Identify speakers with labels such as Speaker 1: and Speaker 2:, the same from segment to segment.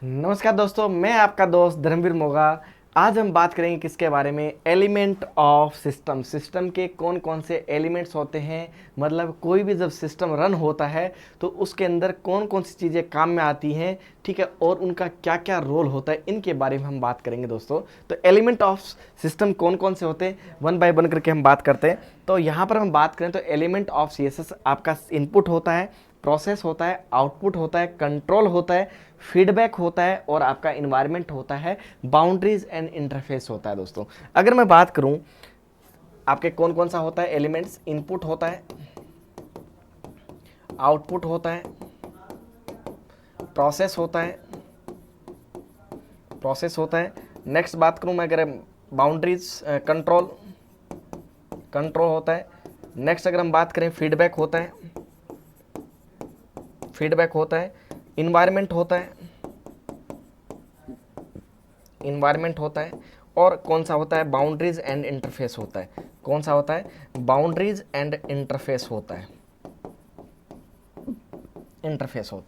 Speaker 1: नमस्कार दोस्तों, मैं आपका दोस्त धर्मवीर मोगा। आज हम बात करेंगे किसके बारे में? Element of system. सिस्टम के कौन कौन से एलिमेंट्स होते हैं, मतलब कोई भी जब सिस्टम रन होता है तो उसके अंदर कौन कौन सी चीज़ें काम में आती हैं, ठीक है, और उनका क्या क्या रोल होता है, इनके बारे में हम बात करेंगे दोस्तों। तो एलिमेंट ऑफ सिस्टम कौन कौन से होते हैं, वन बाय वन करके हम बात करते हैं। तो यहाँ पर हम बात करें तो एलिमेंट ऑफ सीएसएस आपका इनपुट होता है, प्रोसेस होता है, आउटपुट होता है, कंट्रोल होता है, फीडबैक होता है और आपका इन्वायरमेंट होता है, बाउंड्रीज एंड इंटरफेस होता है दोस्तों। अगर मैं बात करूं आपके कौन कौन सा होता है एलिमेंट्स, इनपुट होता है, आउटपुट होता है, प्रोसेस होता है, नेक्स्ट बात करूं मैं अगर बाउंड्रीज, कंट्रोल होता है। नेक्स्ट अगर हम बात करें फीडबैक होता है, इन्वायरमेंट होता है, और कौन सा होता है? बाउंड्रीज एंड इंटरफेस होता है। कौन सा होता है? बाउंड्रीज एंड इंटरफेस होता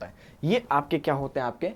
Speaker 1: है। ये आपके क्या होते हैं? आपके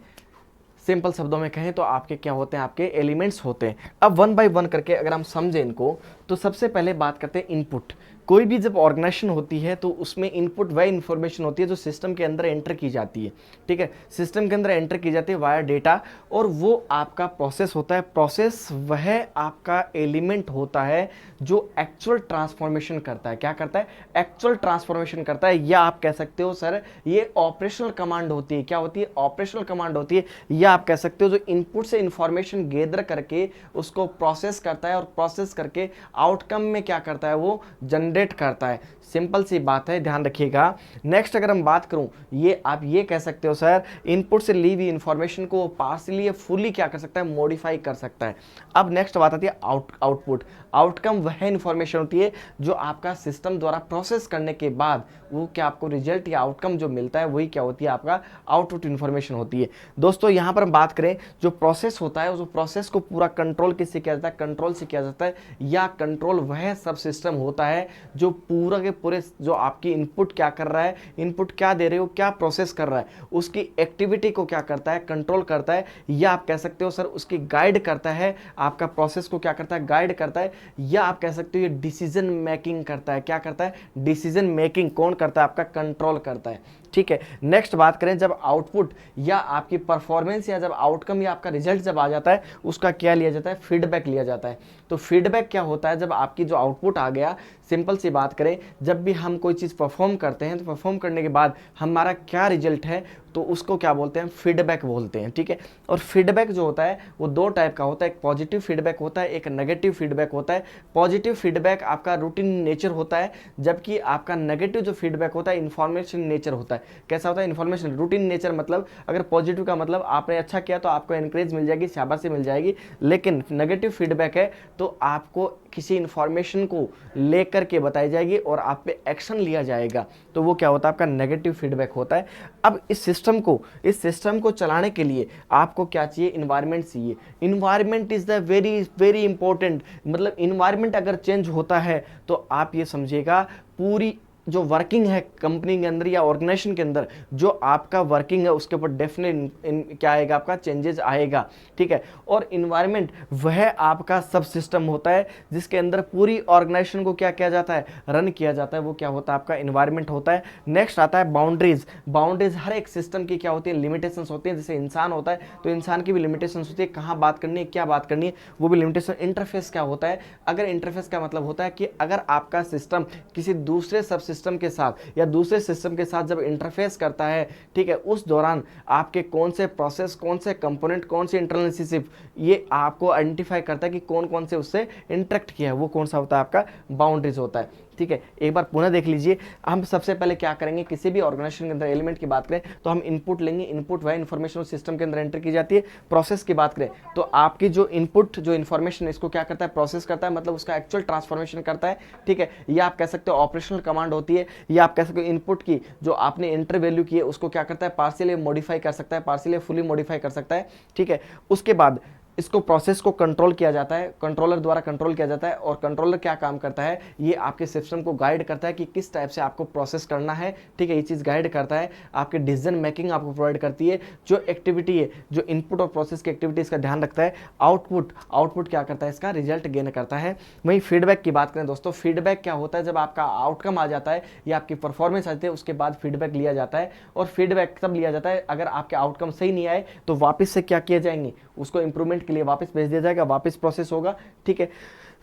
Speaker 1: सिंपल शब्दों में कहें तो आपके क्या होते हैं? आपके एलिमेंट्स होते हैं। अब वन बाय वन करके अगर हम समझें इनको, तो सबसे पहले बात करते हैं इनपुट। कोई भी जब ऑर्गेनाइजेशन होती है तो उसमें इनपुट वह इंफॉर्मेशन होती है जो सिस्टम के अंदर एंटर की जाती है, ठीक है, सिस्टम के अंदर एंटर की जाती है वाया डेटा, और वो आपका प्रोसेस होता है। प्रोसेस वह आपका एलिमेंट होता है जो एक्चुअल ट्रांसफॉर्मेशन करता है। क्या करता है? एक्चुअल ट्रांसफॉर्मेशन करता है। या आप कह सकते हो सर ये ऑपरेशनल कमांड होती है। क्या होती है? ऑपरेशनल कमांड होती है। या आप कह सकते हो जो इनपुट से इंफॉर्मेशन गैदर करके उसको प्रोसेस करता है और प्रोसेस करके आउटकम में क्या करता है? वो जनरेट करता है। सिंपल सी बात है, ध्यान रखिएगा। नेक्स्ट अगर हम बात करूं, ये आप ये कह सकते हो सर इनपुट से ली हुई इंफॉर्मेशन को पार्शियली या फुली क्या कर सकता है? मॉडिफाई कर सकता है। अब नेक्स्ट बात आती है आउटपुट। आउटकम वह इंफॉर्मेशन होती है जो आपका सिस्टम द्वारा प्रोसेस करने के बाद वो क्या आपको रिजल्ट या आउटकम जो मिलता है वही क्या होती है? आपका आउटपुट इंफॉर्मेशन होती है। दोस्तों यहां पर हम बात करें जो प्रोसेस होता है, उस प्रोसेस को पूरा कंट्रोल किससे किया जाता है? कंट्रोल से किया जाता है। या कंट्रोल वह सब सिस्टम होता है जो पूरा के पूरे जो आपकी इनपुट क्या कर रहा है, इनपुट क्या दे रहे हो, क्या प्रोसेस कर रहा है, उसकी एक्टिविटी को क्या करता है? कंट्रोल करता है। या आप कह सकते हो सर उसकी गाइड करता है। आपका प्रोसेस को क्या करता है? गाइड करता है। या आप कह सकते हो ये डिसीजन मेकिंग करता है। क्या करता है? डिसीजन मेकिंग कौन करता है? आपका कंट्रोल करता है, ठीक है। नेक्स्ट बात करें जब आउटपुट या आपकी परफॉर्मेंस या जब आउटकम या आपका रिजल्ट जब आ जाता है उसका क्या लिया जाता है? फीडबैक लिया जाता है। तो फीडबैक क्या होता है? जब आपकी जो आउटपुट आ गया, सिंपल सी बात करें, जब भी हम कोई चीज़ परफॉर्म करते हैं तो परफॉर्म करने के बाद हमारा क्या रिजल्ट है तो उसको क्या बोलते हैं? फीडबैक बोलते हैं, ठीक है। और फीडबैक जो होता है वो दो टाइप का होता है, एक पॉजिटिव फीडबैक होता है, एक नेगेटिव फीडबैक होता है। पॉजिटिव फीडबैक आपका रूटीन नेचर होता है, जबकि आपका नेगेटिव जो फीडबैक होता है इन्फॉर्मेशन नेचर होता है। कैसा होता है? इन्फॉर्मेशन। रूटीन नेचर मतलब अगर पॉजिटिव का मतलब आपने अच्छा किया तो आपको एनकरेज मिल जाएगी, शाबाशी मिल जाएगी। लेकिन नेगेटिव फीडबैक है तो आपको किसी इन्फॉर्मेशन को लेकर के बताई जाएगी और आप पे एक्शन लिया जाएगा, तो वो क्या होता है? आपका नेगेटिव फीडबैक होता है। अब इस सिस्टम को चलाने के लिए आपको क्या चाहिए? इन्वायरमेंट चाहिए। Environment is the very very important. मतलब इन्वायरमेंट अगर चेंज होता है तो आप ये समझिएगा पूरी जो वर्किंग है कंपनी के अंदर या ऑर्गेनाइजेशन के अंदर, जो आपका वर्किंग है उसके ऊपर डेफिनेट क्या आएगा? आपका चेंजेस आएगा, ठीक है। और इन्वायरमेंट वह आपका सब सिस्टम होता है जिसके अंदर पूरी ऑर्गेनाइजेशन को क्या किया जाता है? रन किया जाता है। वो क्या होता है? आपका इन्वायरमेंट होता है। नेक्स्ट आता है बाउंड्रीज। बाउंड्रीज हर एक सिस्टम की क्या होती है? लिमिटेशंस होती हैं। जैसे इंसान होता है तो इंसान की भी लिमिटेशंस होती है, कहाँ बात करनी है, क्या बात करनी है, वो भी लिमिटेशन। इंटरफेस क्या होता है? अगर इंटरफेस का मतलब होता है कि अगर आपका सिस्टम किसी दूसरे सब सिस्टम के साथ या दूसरे सिस्टम के साथ जब इंटरफेस करता है, ठीक है, उस दौरान आपके कौन से प्रोसेस, कौन से कंपोनेंट, कौन सी इंटरनल रिलेशनशिप, ये आपको आइडेंटिफाई करता है कि कौन कौन से उससे इंटरेक्ट किया है, वो कौन सा होता है? आपका बाउंड्रीज होता है, ठीक है। एक बार पुनः देख लीजिए। हम सबसे पहले क्या करेंगे? किसी भी ऑर्गेनाइजेशन के अंदर एलिमेंट की बात करें तो हम इनपुट लेंगे। इनपुट वह इंफॉर्मेशन उस सिस्टम के अंदर एंटर की जाती है। प्रोसेस की बात करें तो आपकी जो इनपुट जो इन्फॉर्मेशन इसको क्या करता है? प्रोसेस करता है, मतलब उसका एक्चुअल ट्रांसफॉर्मेशन करता है, ठीक है। या आप कह सकते हो ऑपरेशनल कमांड होती है। या आप कह सकते हो इनपुट की जो आपने एंटर वैल्यू की है उसको क्या करता है? पार्शियली मॉडिफाई कर सकता है, पार्शियली फुली मॉडिफाई कर सकता है, ठीक है। उसके बाद इसको प्रोसेस को कंट्रोल किया जाता है, कंट्रोलर द्वारा कंट्रोल किया जाता है। और कंट्रोलर क्या काम करता है, ये आपके सिस्टम को गाइड करता है कि किस टाइप से आपको प्रोसेस करना है, ठीक है। ये चीज़ गाइड करता है, आपके डिसीजन मेकिंग आपको प्रोवाइड करती है। जो एक्टिविटी है, जो इनपुट और प्रोसेस की एक्टिविटी, इसका ध्यान रखता है। आउटपुट क्या करता है, इसका रिजल्ट गेन करता है। वहीं फीडबैक की बात करें दोस्तों, फीडबैक क्या होता है, जब आपका आउटकम आ जाता है या आपकी परफॉर्मेंस आती है, उसके बाद फीडबैक लिया जाता है। और फीडबैक तब लिया जाता है अगर आपके आउटकम सही नहीं आए तो वापस से क्या किए जाएंगे, उसको इंप्रूवमेंट के लिए वापस भेज दिया जाएगा, वापस प्रोसेस होगा, ठीक है।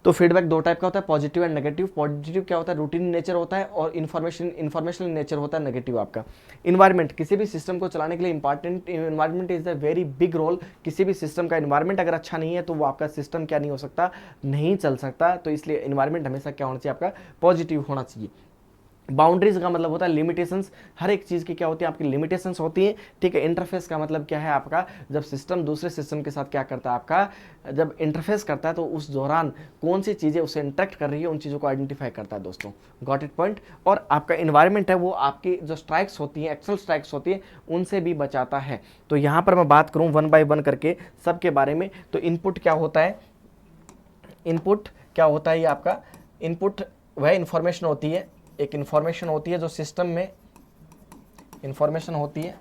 Speaker 1: तो फीडबैक दो टाइप का होता है, पॉजिटिव एंड नेगेटिव। पॉजिटिव क्या होता है, रूटीन नेचर होता है, और इन्फॉर्मेशनल नेचर होता है नेगेटिव आपका। इन्वायरमेंट, किसी भी सिस्टम को चलाने के लिए important, environment is a very big role. किसी भी सिस्टम का इन्वायरमेंट अगर अच्छा नहीं है तो वो आपका सिस्टम क्या नहीं हो सकता, नहीं चल सकता। तो इसलिए इन्वायरमेंट हमेशा क्या होना चाहिए, आपका पॉजिटिव होना चाहिए। बाउंड्रीज का मतलब होता है लिमिटेशंस, हर एक चीज़ की क्या होती है, आपकी लिमिटेशंस होती है, ठीक है। इंटरफेस का मतलब क्या है आपका, जब सिस्टम दूसरे सिस्टम के साथ क्या करता है, आपका जब इंटरफेस करता है तो उस दौरान कौन सी चीज़ें उससे इंटरेक्ट कर रही है, उन चीज़ों को आइडेंटिफाई करता है दोस्तों। Got it point. और आपका इन्वायरमेंट है वो आपकी जो स्ट्राइक्स होती हैं, एक्सटर्नल स्ट्राइक्स होती हैं, उनसे भी बचाता है। तो यहाँ पर मैं बात करूँ वन बाय वन करके सबके बारे में। तो इनपुट क्या होता है, इनपुट क्या होता है, ये आपका इनपुट वह इंफॉर्मेशन होती है, एक इंफॉर्मेशन होती है जो सिस्टम में इंफॉर्मेशन होती है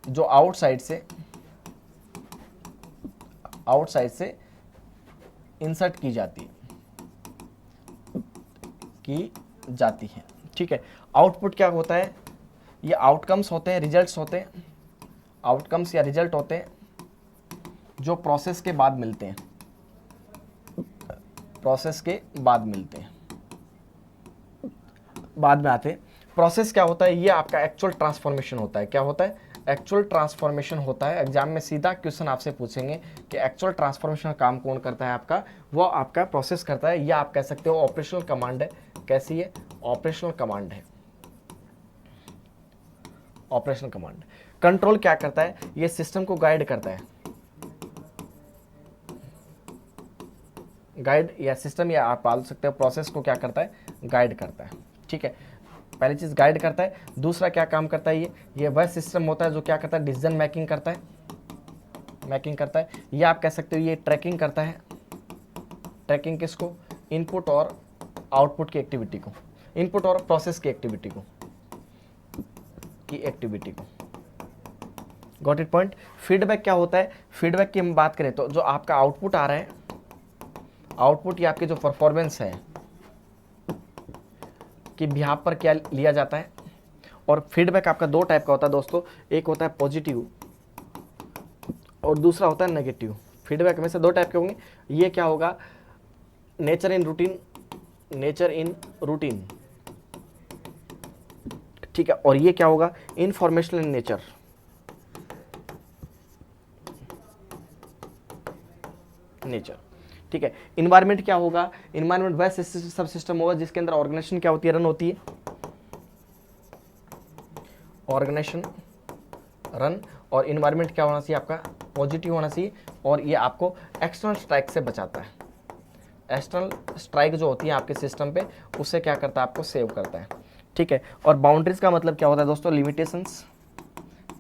Speaker 1: जो आउटसाइड से इंसर्ट की जाती है, ठीक है। आउटपुट क्या होता है, ये आउटकम्स होते हैं, रिजल्ट्स होते हैं, आउटकम्स या रिजल्ट होते हैं जो प्रोसेस के बाद मिलते हैं, प्रोसेस के बाद मिलते हैं, बाद में आते हैं। प्रोसेस क्या होता है, ये आपका एक्चुअल ट्रांसफॉर्मेशन होता है। क्या होता है, एक्चुअल ट्रांसफॉर्मेशन होता है। एग्जाम में सीधा क्वेश्चन आपसे पूछेंगे कि एक्चुअल ट्रांसफॉर्मेशन काम कौन करता है आपका, वो आपका प्रोसेस करता है, या आप कह सकते हो ऑपरेशनल कमांड है। कैसी है, ऑपरेशनल कमांड है, ऑपरेशनल कमांड। कंट्रोल क्या करता है, ये सिस्टम को गाइड करता है, गाइड या सिस्टम, या आप बोल सकते हो प्रोसेस को क्या करता है, गाइड करता है, ठीक है। पहली चीज़ गाइड करता है। दूसरा क्या काम करता है, ये वह सिस्टम होता है जो क्या करता है, डिसीजन मेकिंग करता है। ये आप कह सकते हो ये ट्रैकिंग करता है। ट्रैकिंग किसको, इनपुट और आउटपुट की एक्टिविटी को, इनपुट और प्रोसेस की एक्टिविटी को, गॉट इट पॉइंट। फीडबैक क्या होता है, फीडबैक की हम बात करें तो जो आपका आउटपुट आ रहा है, आउटपुट या आपकी जो परफॉर्मेंस है कि बिहाफ पर क्या लिया जाता है। और फीडबैक आपका दो टाइप का होता है दोस्तों, एक होता है पॉजिटिव और दूसरा होता है नेगेटिव। फीडबैक में से दो टाइप के होंगे। ये क्या होगा, नेचर इन रूटीन, ठीक है। और ये क्या होगा, इनफॉर्मेशनल इन नेचर, ठीक है। इन्वायरमेंट क्या होगा, इन्वायरमेंट वह सब सिस्टम होगा जिसके अंदर ऑर्गेनाइजेशन क्या होती है, रन होती है, ऑर्गेनाइजेशन रन। और इन्वायरमेंट क्या होना चाहिए आपका, पॉजिटिव होना चाहिए। और ये आपको एक्सटर्नल स्ट्राइक से बचाता है। एक्सटर्नल स्ट्राइक जो होती है आपके सिस्टम पे, उससे क्या करता है, आपको सेव करता है, ठीक है। और बाउंड्रीज का मतलब क्या होता है दोस्तों, लिमिटेशंस।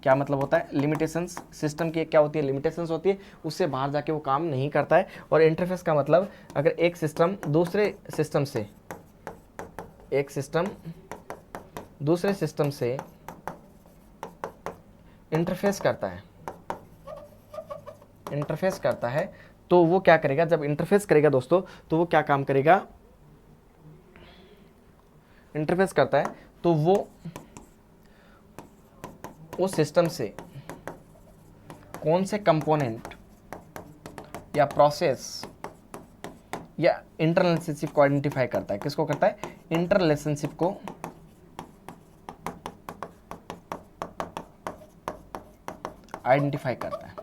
Speaker 1: क्या मतलब होता है, लिमिटेशंस, सिस्टम की क्या होती है, लिमिटेशंस होती है, उससे बाहर जाके वो काम नहीं करता है। और इंटरफेस का मतलब, अगर एक सिस्टम दूसरे सिस्टम से इंटरफेस करता है, तो वो क्या करेगा, जब इंटरफेस करेगा दोस्तों तो वो क्या काम करेगा, इंटरफेस करता है तो वो उस सिस्टम से कौन से कंपोनेंट या प्रोसेस या इंटर रिलेशनशिप को आइडेंटिफाई करता है। किसको करता है, इंटर रिलेशनशिप को आइडेंटिफाई करता है।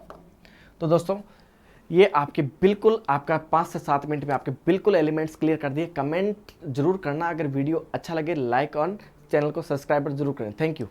Speaker 1: तो दोस्तों ये आपके बिल्कुल, आपका 5 से 7 मिनट में आपके बिल्कुल एलिमेंट्स क्लियर कर दिए। कमेंट जरूर करना, अगर वीडियो अच्छा लगे लाइक और चैनल को सब्सक्राइब जरूर करें। Thank you.